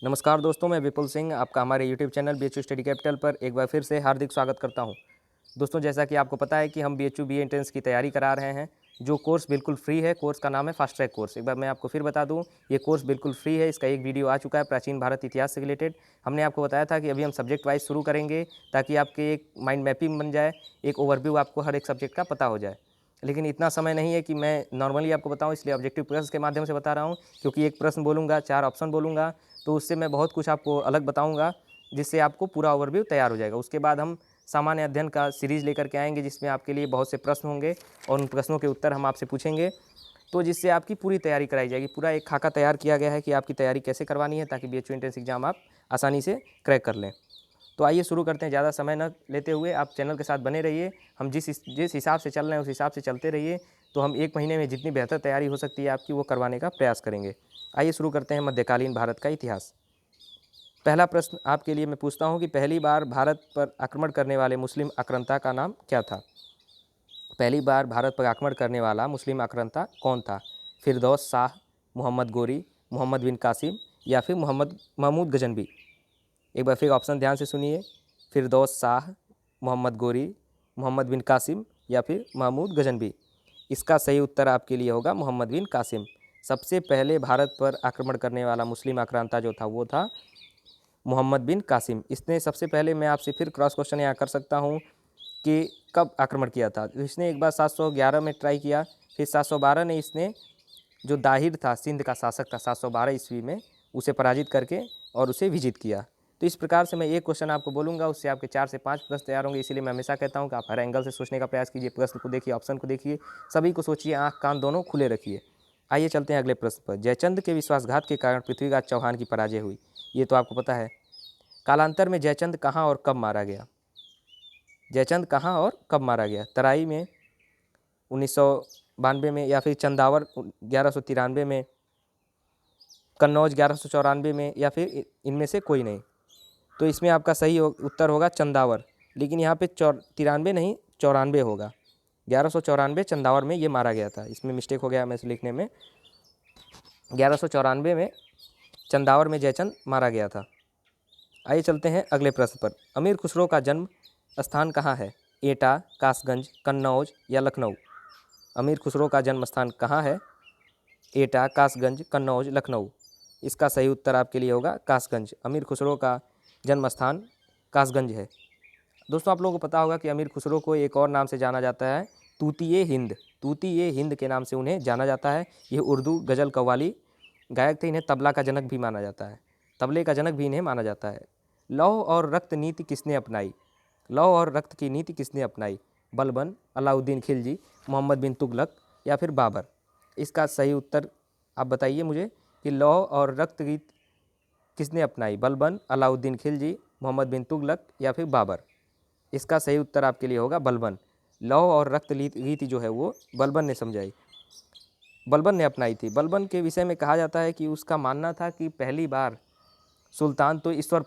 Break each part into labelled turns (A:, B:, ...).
A: नमस्कार दोस्तों, मैं विपुल सिंह आपका हमारे YouTube channel BHU study capital पर एक बार फिर से हार्दिक स्वागत करता हूं। दोस्तों, जैसा कि आपको पता है कि हम BHU BA एंट्रेंस की तैयारी करा रहे हैं। जो कोर्स बिल्कुल फ्री है, कोर्स का नाम है फास्ट ट्रैक कोर्स। एक बार मैं आपको फिर बता दूं, ये कोर्स बिल्कुल फ्री है। इसका एक वीडियो आ चुका है प्राचीन भारत इतिहास से रिलेटेड। हमने आपको बताया था कि अभी हम सब्जेक्ट वाइज शुरू करेंगे ताकि आपके एक माइंड मैपिंग बन जाए, एक ओवरव्यू आपको हर एक सब्जेक्ट का पता हो जाए। लेकिन इतना समय नहीं है कि मैं नॉर्मली आपको बताऊं, इसलिए ऑब्जेक्टिव प्रश्न के माध्यम से बता रहा हूं। क्योंकि एक प्रश्न बोलूँगा, 4 ऑप्शन बोलूँगा, तो उससे मैं बहुत कुछ आपको अलग बताऊँगा, जिससे आपको पूरा ओवरव्यू तैयार हो जाएगा। उसके बाद हम सामान्य अध्ययन का सीरीज़ लेकर के आएंगे, जिसमें आपके लिए बहुत से प्रश्न होंगे और उन प्रश्नों के उत्तर हम आपसे पूछेंगे, तो जिससे आपकी पूरी तैयारी कराई जाएगी। पूरा एक खाका तैयार किया गया है कि आपकी तैयारी कैसे करवानी है, ताकि BHU एंट्रेंस एग्जाम आप आसानी से क्रैक कर लें। तो आइए शुरू करते हैं। ज़्यादा समय न लेते हुए आप चैनल के साथ बने रहिए। हम जिस हिसाब से चल रहे हैं उस हिसाब से चलते रहिए, तो हम 1 महीने में जितनी बेहतर तैयारी हो सकती है आपकी, वो करवाने का प्रयास करेंगे। आइए शुरू करते हैं मध्यकालीन भारत का इतिहास। पहला प्रश्न आपके लिए मैं पूछता हूँ कि पहली बार भारत पर आक्रमण करने वाले मुस्लिम आक्रांता का नाम क्या था? पहली बार भारत पर आक्रमण करने वाला मुस्लिम आक्रांता कौन था? फिरदौस शाह, मोहम्मद गोरी, मोहम्मद बिन कासिम या फिर महमूद गजनबी? एक बार फिर ऑप्शन ध्यान से सुनिए। फिरदौस शाह, मोहम्मद गोरी, मोहम्मद बिन कासिम या फिर महमूद गजनबी? इसका सही उत्तर आपके लिए होगा मोहम्मद बिन कासिम। सबसे पहले भारत पर आक्रमण करने वाला मुस्लिम आक्रांता जो था वो था मोहम्मद बिन कासिम। इसने सबसे पहले, मैं आपसे फिर क्रॉस क्वेश्चन यहाँ कर सकता हूँ कि कब आक्रमण किया था। तो इसने एक बार 711 में ट्राई किया, फिर 712 ने इसने, जो दाहिर था, सिंध का शासक था 712 ईस्वी में, उसे पराजित करके और उसे विजित किया। तो इस प्रकार से मैं एक क्वेश्चन आपको बोलूँगा, उससे आपके 4 से 5 प्रश्न तैयार होंगे। इसीलिए मैं हमेशा कहता हूँ कि आप हर एंगल से सोचने का प्रयास कीजिए। प्रश्न को देखिए, ऑप्शन को देखिए, सभी को सोचिए, आँख कान दोनों खुले रखिए। आइए चलते हैं अगले प्रश्न पर। जयचंद के विश्वासघात के कारण पृथ्वीराज चौहान की पराजय हुई, ये तो आपको पता है। कालांतर में जयचंद कहाँ और कब मारा गया? जयचंद कहाँ और कब मारा गया? तराई में 1992 में, या फिर चंदावर 1193 में, कन्नौज 1194 में, या फिर इनमें से कोई नहीं? तो इसमें आपका सही उत्तर होगा चंदावर। लेकिन यहाँ पे 93 नहीं, 94 होगा। 1194 चंदावर में ये मारा गया था। इसमें मिस्टेक हो गया मैं लिखने में। 1194 में चंदावर में जयचंद मारा गया था। आइए चलते हैं अगले प्रश्न पर। अमीर खुसरो का जन्म स्थान कहाँ है? एटा, कासगंज, कन्नौज या लखनऊ? अमीर खुसरो का जन्म स्थान कहाँ है? एटा, कासगंज, कन्नौज, लखनऊ? इसका सही उत्तर आपके लिए होगा कासगंज। अमीर खुसरो का जन्म स्थान कासगंज है। दोस्तों, आप लोगों को पता होगा कि अमीर खुसरो को एक और नाम से जाना जाता है, तूतिए हिंद। तूतिए हिंद के नाम से उन्हें जाना जाता है। ये उर्दू गज़ल कव्वाली गायक थे। इन्हें तबला का जनक भी माना जाता है, तबले का जनक भी इन्हें माना जाता है। लौह और रक्त नीति किसने अपनाई? लौह और रक्त की नीति किसने अपनाई? बलबन, अलाउद्दीन खिलजी, मोहम्मद बिन तुगलक या फिर बाबर? इसका सही उत्तर आप बताइए मुझे कि लौह और रक्त रीत किसने अपनाई? बलबन, अलाउद्दीन खिलजी, मोहम्मद बिन तुगलक या फिर बाबर? इसका सही उत्तर आपके लिए होगा बलबन। लौह और रक्त रीति जो है वो बलबन ने समझाई, बलबन ने अपनाई थी। बलबन के विषय में कहा जाता है कि उसका मानना था कि पहली बार सुल्तान तो ईश्वर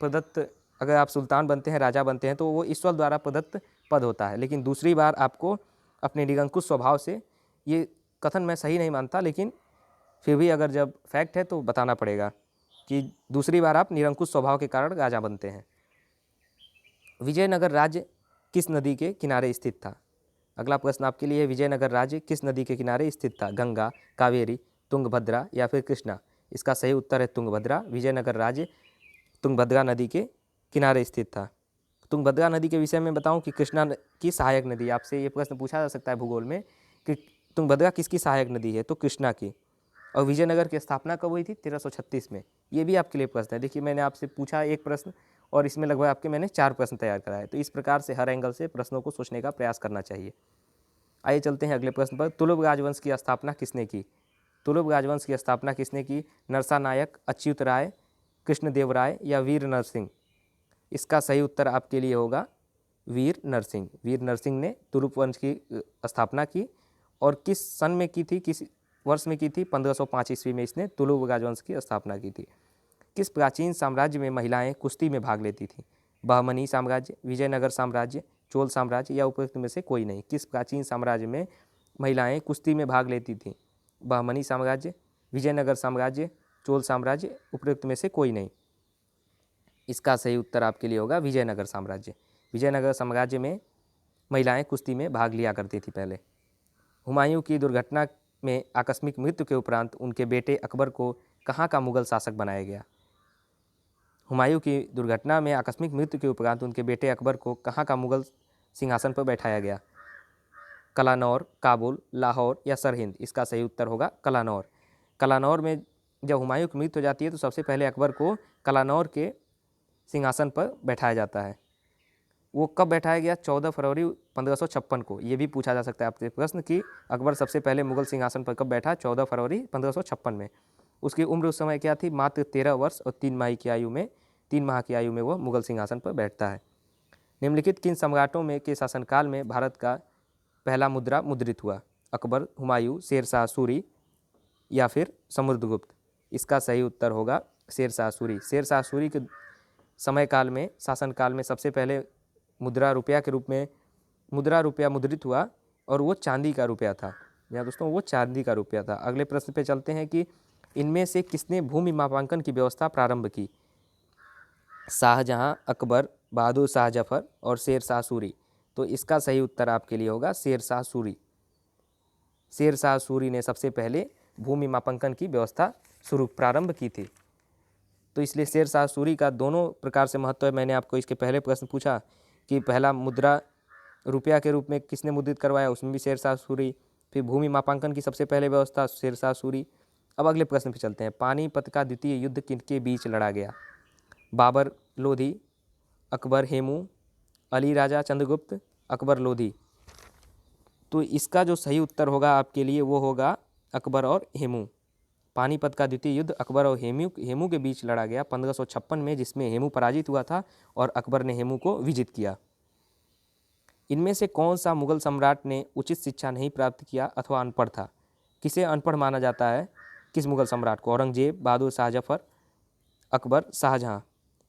A: प्रदत्त, अगर आप सुल्तान बनते हैं, राजा बनते हैं, तो वो ईश्वर द्वारा प्रदत्त पद होता है। लेकिन दूसरी बार आपको अपने निरंकुश स्वभाव से, ये कथन मैं सही नहीं मानता, लेकिन फिर भी अगर जब फैक्ट है तो बताना पड़ेगा कि दूसरी बार आप निरंकुश स्वभाव के कारण राजा बनते हैं। विजयनगर राज्य किस नदी के किनारे स्थित था? अगला प्रश्न आपके लिए, विजयनगर राज्य किस नदी के किनारे स्थित था? गंगा, कावेरी, तुंगभद्रा या फिर कृष्णा? इसका सही उत्तर है तुंगभद्रा। विजयनगर राज्य तुंगभद्रा नदी के किनारे स्थित था। तुंगभद्रा नदी के विषय में बताऊं कि कृष्णा की सहायक नदी। आपसे ये प्रश्न पूछा जा सकता है भूगोल में कि तुंगभद्रा किसकी सहायक नदी है, तो कृष्णा की। और विजयनगर की स्थापना कब हुई थी? 1336 में। ये भी आपके लिए प्रश्न है। देखिए, मैंने आपसे पूछा एक प्रश्न और इसमें लगभग आपके मैंने 4 प्रश्न तैयार कराए। तो इस प्रकार से हर एंगल से प्रश्नों को सोचने का प्रयास करना चाहिए। आइए चलते हैं अगले प्रश्न पर। तुलुब राजवंश की स्थापना किसने की? तुलुब राजवंश की स्थापना किसने की? नरसा नायक, अच्युत राय, कृष्णदेव राय या वीर नरसिंह? इसका सही उत्तर आपके लिए होगा वीर नरसिंह। वीर नरसिंह ने तुलुप वंश की स्थापना की। और किस सन में की थी, किस वर्ष में की थी? 1505 ईस्वी में इसने तुलुप राजवंश की स्थापना की थी। किस प्राचीन साम्राज्य में महिलाएं कुश्ती में भाग लेती थीं? बहमनी साम्राज्य, विजयनगर साम्राज्य, चोल साम्राज्य या उपरोक्त में से कोई नहीं? किस प्राचीन साम्राज्य में महिलाएं कुश्ती में भाग लेती थीं? बहमनी साम्राज्य, विजयनगर साम्राज्य, चोल साम्राज्य, उपरोक्त में से कोई नहीं। इसका सही उत्तर आपके लिए होगा विजयनगर साम्राज्य। विजयनगर साम्राज्य में महिलाएं कुश्ती में भाग लिया करती थी पहले। हुमायूं की दुर्घटना में आकस्मिक मृत्यु के उपरांत उनके बेटे अकबर को कहाँ का मुगल शासक बनाया गया? हुमायूं की दुर्घटना में आकस्मिक मृत्यु के उपरांत उनके बेटे अकबर को कहाँ का मुगल सिंहासन पर बैठाया गया? कलानौर, काबुल, लाहौर या सरहिंद? इसका सही उत्तर होगा कलानौर। कलानौर में जब हुमायूं की मृत्यु हो जाती है तो सबसे पहले अकबर को कलानौर के सिंहासन पर बैठाया जाता है। वो कब बैठाया गया? 14 फरवरी 1556 को। ये भी पूछा जा सकता है आपसे प्रश्न कि अकबर सबसे पहले मुगल सिंहासन पर कब बैठा? 14 फरवरी 1556 में। उसकी उम्र उस समय क्या थी? मात्र 13 वर्ष और 3 माह की आयु में वह मुगल सिंहासन पर बैठता है। निम्नलिखित किन सम्राटों में के शासनकाल में भारत का पहला मुद्रा मुद्रित हुआ? अकबर, हुमायूं, शेरशाह सूरी या फिर समुद्रगुप्त? इसका सही उत्तर होगा शेरशाह सूरी। शेरशाह सूरी के समय काल में, शासनकाल में सबसे पहले मुद्रा रुपया मुद्रित हुआ और वो चांदी का रुपया था। या दोस्तों वो चांदी का रुपया था। अगले प्रश्न पे चलते हैं कि इनमें से किसने भूमि मापांकन की व्यवस्था प्रारंभ की? शाहजहां, अकबर, बहादुर शाह जफर और शेरशाह सूरी? तो इसका सही उत्तर आपके लिए होगा शेरशाह सूरी। शेरशाह सूरी ने सबसे पहले भूमि मापांकन की व्यवस्था प्रारंभ की थी। तो इसलिए शेरशाह सूरी का दोनों प्रकार से महत्व है। मैंने आपको इसके पहले प्रश्न पूछा कि पहला मुद्रा रुपया के रूप में किसने मुद्रित करवाया, उसमें भी शेरशाह सूरी। फिर भूमि मापांकन की सबसे पहले व्यवस्था शेरशाह सूरी। अब अगले प्रश्न पे चलते हैं। पानीपत का द्वितीय युद्ध किनके बीच लड़ा गया? बाबर लोधी, अकबर हेमू, अली राजा चंद्रगुप्त, अकबर लोधी? तो इसका जो सही उत्तर होगा आपके लिए वो होगा अकबर और हेमू। पानीपत का द्वितीय युद्ध अकबर और हेमू के बीच लड़ा गया 1556 में, जिसमें हेमू पराजित हुआ था और अकबर ने हेमू को विजित किया। इनमें से कौन सा मुगल सम्राट ने उचित शिक्षा नहीं प्राप्त किया अथवा अनपढ़ था? किसे अनपढ़ माना जाता है? किस मुगल सम्राट को? औरंगजेब, बहादुर शाह जफर, अकबर, शाहजहां?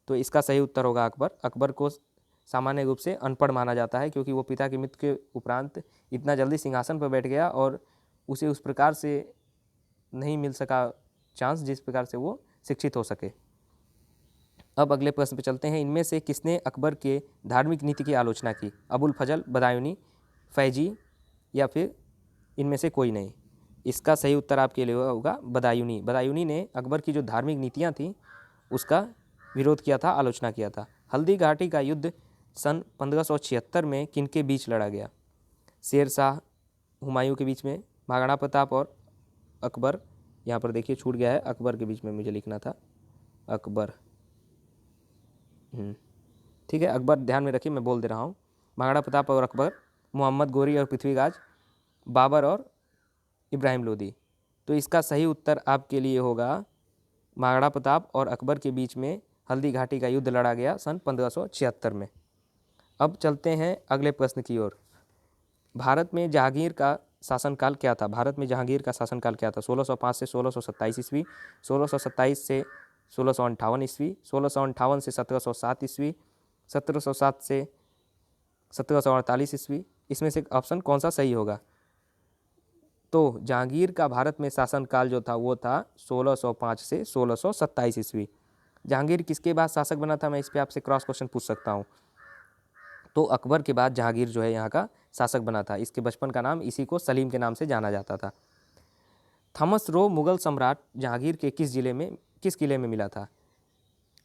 A: तो इसका सही उत्तर होगा अकबर। अकबर को सामान्य रूप से अनपढ़ माना जाता है क्योंकि वो पिता की मृत्यु के उपरांत इतना जल्दी सिंहासन पर बैठ गया और उसे उस प्रकार से नहीं मिल सका चांस जिस प्रकार से वो शिक्षित हो सके। अब अगले प्रश्न पे चलते हैं। इनमें से किसने अकबर के धार्मिक नीति की आलोचना की? अबुल फजल, बदायूनी, फैजी या फिर इनमें से कोई नहीं? इसका सही उत्तर आपके लिए होगा बदायूनी। बदायूनी ने अकबर की जो धार्मिक नीतियाँ थीं उसका विरोध किया था, आलोचना किया था। हल्दी घाटी का युद्ध सन 1576 में किनके बीच लड़ा गया? शेरशाह हुमायूं के बीच में, महाराणा प्रताप और अकबर? यहाँ पर देखिए छूट गया है, अकबर के बीच में मुझे लिखना था, अकबर। ठीक है, अकबर ध्यान में रखिए, मैं बोल दे रहा हूँ। महाराणा प्रताप और अकबर, मोहम्मद गोरी और पृथ्वीराज, बाबर और इब्राहिम लोदी? तो इसका सही उत्तर आपके लिए होगा महाराणा प्रताप और अकबर के बीच में हल्दी घाटी का युद्ध लड़ा गया सन 1576 में। अब चलते हैं अगले प्रश्न की ओर। भारत में जहांगीर का शासनकाल क्या था? भारत में जहांगीर का शासनकाल क्या था? 1605 से 1627 ईस्वी, 1627 से 1658 ईस्वी, 1658 से 1707 ईस्वी, 1707 से 1748 ईस्वी? इसमें से ऑप्शन कौन सा सही होगा? तो जहांगीर का भारत में शासनकाल जो था वो था 1605 से 1627 ईस्वी। जहांगीर किसके बाद शासक बना था? मैं इस पर आपसे क्रॉस क्वेश्चन पूछ सकता हूँ। तो अकबर के बाद जहांगीर जो है यहाँ का शासक बना था। इसके बचपन का नाम इसी को सलीम के नाम से जाना जाता था। थॉमस रो मुगल सम्राट जहांगीर के किस किले में मिला था?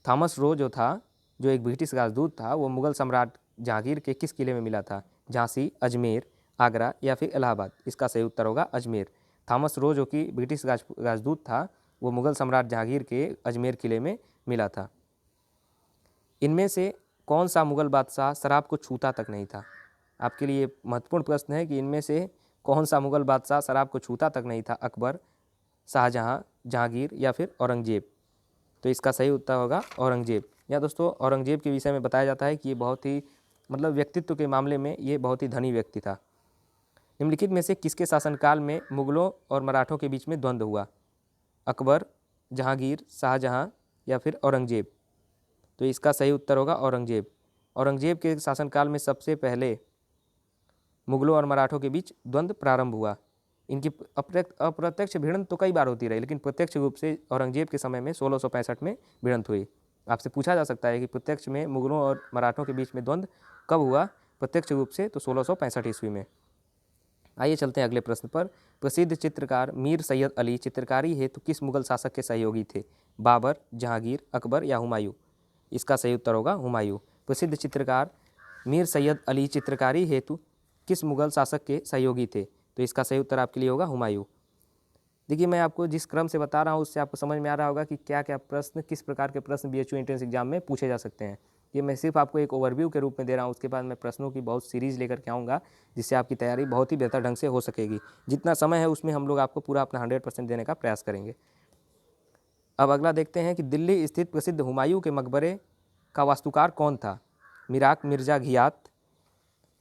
A: थॉमस रो जो था, जो एक ब्रिटिश राजदूत था, वो मुगल सम्राट जहांगीर के किस किले में मिला था? झांसी, अजमेर, आगरा या फिर इलाहाबाद? इसका सही उत्तर होगा अजमेर। थॉमस रो जो कि ब्रिटिश राजदूत था वो मुगल सम्राट जहांगीर के अजमेर किले में मिला था। इनमें से कौन सा मुगल बादशाह शराब को छूता तक नहीं था? आपके लिए महत्वपूर्ण प्रश्न है कि इनमें से कौन सा मुगल बादशाह शराब को छूता तक नहीं था? अकबर, शाहजहां, जहांगीर या फिर औरंगजेब? तो इसका सही उत्तर होगा औरंगजेब। या दोस्तों औरंगजेब के विषय में बताया जाता है कि ये बहुत ही व्यक्तित्व के मामले में ये बहुत ही धनी व्यक्ति था। निम्नलिखित में से किसके शासनकाल में मुगलों और मराठों के बीच में द्वंद्व हुआ? अकबर, जहांगीर, शाहजहां या फिर औरंगजेब? तो इसका सही उत्तर होगा औरंगजेब। औरंगजेब के शासनकाल में सबसे पहले मुगलों और मराठों के बीच द्वंद्व प्रारंभ हुआ। इनकी अप्रत्यक्ष भिड़ंत तो कई बार होती रही, लेकिन प्रत्यक्ष रूप से औरंगजेब के समय में 1665 में भिड़ंत हुई। आपसे पूछा जा सकता है कि प्रत्यक्ष में मुगलों और मराठों के बीच में द्वंद्व कब हुआ प्रत्यक्ष रूप से, तो 1665 ईस्वी में। आइए चलते हैं अगले प्रश्न पर। प्रसिद्ध चित्रकार मीर सैयद अली चित्रकारी हेतु किस मुगल शासक के सहयोगी थे? बाबर, जहांगीर, अकबर या हुमायूं? इसका सही उत्तर होगा हुमायूं। प्रसिद्ध चित्रकार मीर सैयद अली चित्रकारी हेतु किस मुगल शासक के सहयोगी थे? तो इसका सही उत्तर आपके लिए होगा हुमायूं। देखिए, मैं आपको जिस क्रम से बता रहा हूँ उससे आपको समझ में आ रहा होगा कि क्या क्या प्रश्न, किस प्रकार के प्रश्न बीएचयू एंट्रेंस एग्जाम में पूछे जा सकते हैं। ये मैं सिर्फ आपको एक ओवरव्यू के रूप में दे रहा हूँ, उसके बाद मैं प्रश्नों की बहुत सीरीज़ लेकर के आऊँगा, जिससे आपकी तैयारी बहुत ही बेहतर ढंग से हो सकेगी। जितना समय है उसमें हम लोग आपको पूरा अपना 100% देने का प्रयास करेंगे। अब अगला देखते हैं कि दिल्ली स्थित प्रसिद्ध हुमायूं के मकबरे का वास्तुकार कौन था? मिराक मिर्जा घियात,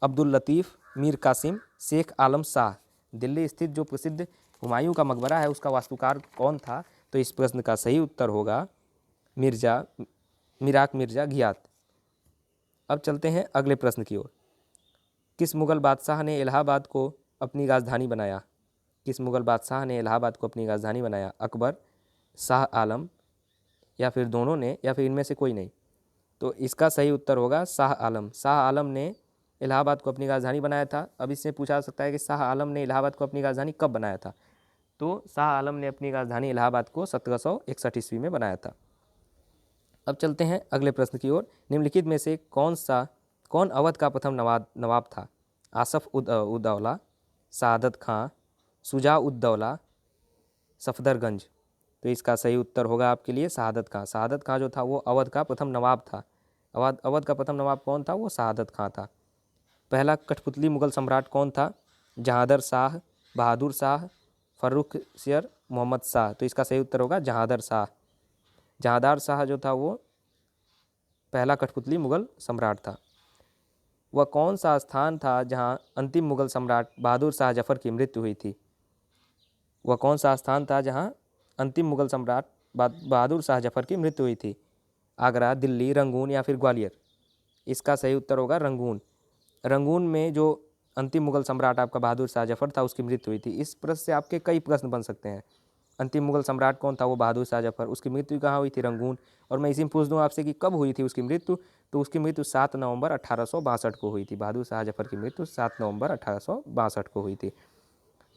A: अब्दुल लतीफ़, मीर कासिम, शेख आलम शाह। दिल्ली स्थित जो प्रसिद्ध हुमायूं का मकबरा है उसका वास्तुकार कौन था? तो इस प्रश्न का सही उत्तर होगा मिराक मिर्जा घियात। अब चलते हैं अगले प्रश्न की ओर। किस मुगल बादशाह ने इलाहाबाद को अपनी राजधानी बनाया? किस मुगल बादशाह ने इलाहाबाद को अपनी राजधानी बनाया? अकबर, शाह आलम, या फिर दोनों ने, या फिर इनमें से कोई नहीं? तो इसका सही उत्तर होगा शाह आलम। शाह आलम ने इलाहाबाद को अपनी राजधानी बनाया था। अब इससे पूछा जा सकता है कि शाह आलम ने इलाहाबाद को अपनी राजधानी कब बनाया था? तो शाह आलम ने अपनी राजधानी इलाहाबाद को 1761 ईस्वी में बनाया था। अब चलते हैं अगले प्रश्न की ओर। निम्नलिखित में से कौन अवध का प्रथम नवाब था? आसफ उद-दौला, सादत खां, शुजा उद-दौला, सफदरगंज। तो इसका सही उत्तर होगा आपके लिए शहादत खां। शहादत खां जो था वो अवध का प्रथम नवाब था। अवध का प्रथम नवाब कौन था? वो शहादत खां था। पहला कठपुतली मुगल सम्राट कौन था? जहांदर शाह, बहादुर शाह, फर्रुखसियर, मोहम्मद शाह। तो इसका सही उत्तर होगा जहांदर शाह। जहांदार शाह जो था वो पहला कठपुतली मुगल सम्राट था। वह कौन सा स्थान था जहां अंतिम मुगल सम्राट बहादुर शाह जफर की मृत्यु हुई थी? वह कौन सा स्थान था जहां अंतिम मुगल सम्राट बहादुर शाह जफर की मृत्यु हुई थी? आगरा, दिल्ली, रंगून या फिर ग्वालियर? इसका सही उत्तर होगा रंगून। रंगून में जो अंतिम मुगल सम्राट आपका बहादुर शाह जफर था उसकी मृत्यु हुई थी। इस प्रश्न से आपके कई प्रश्न बन सकते हैं। अंतिम मुगल सम्राट कौन था? वो बहादुर शाह जफर। उसकी मृत्यु कहाँ हुई थी? रंगून। और मैं इसी में पूछ दूँ आपसे कि कब हुई थी उसकी मृत्यु? तो उसकी मृत्यु 7 नवंबर 1862 को हुई थी। बहादुर शाह जफर की मृत्यु 7 नवंबर 1862 को हुई थी।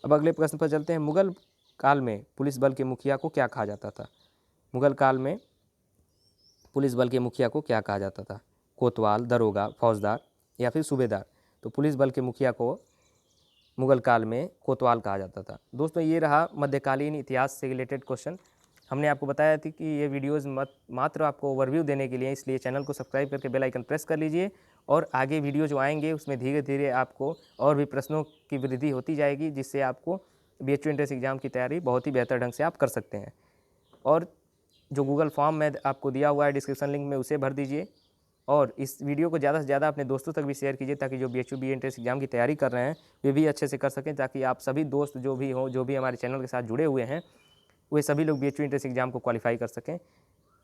A: अब अगले प्रश्न पर चलते हैं। मुगल काल में पुलिस बल के मुखिया को क्या कहा जाता था? मुगल काल में पुलिस बल के मुखिया को क्या कहा जाता था? कोतवाल, दरोगा, फौजदार या फिर सूबेदार? तो पुलिस बल के मुखिया को मुगल काल में कोतवाल कहा जाता था। दोस्तों, ये रहा मध्यकालीन इतिहास से रिलेटेड क्वेश्चन। हमने आपको बताया था कि ये वीडियोज़ मात्र आपको ओवरव्यू देने के लिए, इसलिए चैनल को सब्सक्राइब करके बेल आइकन प्रेस कर लीजिए। और आगे वीडियो जो आएंगे उसमें धीरे धीरे आपको और भी प्रश्नों की वृद्धि होती जाएगी, जिससे आपको बीएचयू एंट्रेंस एग्जाम की तैयारी बहुत ही बेहतर ढंग से आप कर सकते हैं। और जो गूगल फॉर्म मैं आपको दिया हुआ है डिस्क्रिप्शन लिंक में, उसे भर दीजिए। और इस वीडियो को ज़्यादा से ज़्यादा अपने दोस्तों तक भी शेयर कीजिए, ताकि जो बीएचयू बी एंट्रेंस एग्जाम की तैयारी कर रहे हैं वे भी अच्छे से कर सकें, ताकि आप सभी दोस्त जो भी हों, जो भी हमारे चैनल के साथ जुड़े हुए हैं, वे सभी लोग बीएचयू एंट्रेंस एग्जाम को क्वालिफाई कर सकें।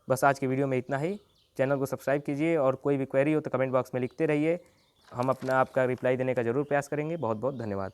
A: बस आज की वीडियो में इतना ही। चैनल को सब्सक्राइब कीजिए और कोई भी क्वेरी हो तो कमेंट बॉक्स में लिखते रहिए। हम आपका रिप्लाई देने का ज़रूर प्रयास करेंगे। बहुत बहुत धन्यवाद।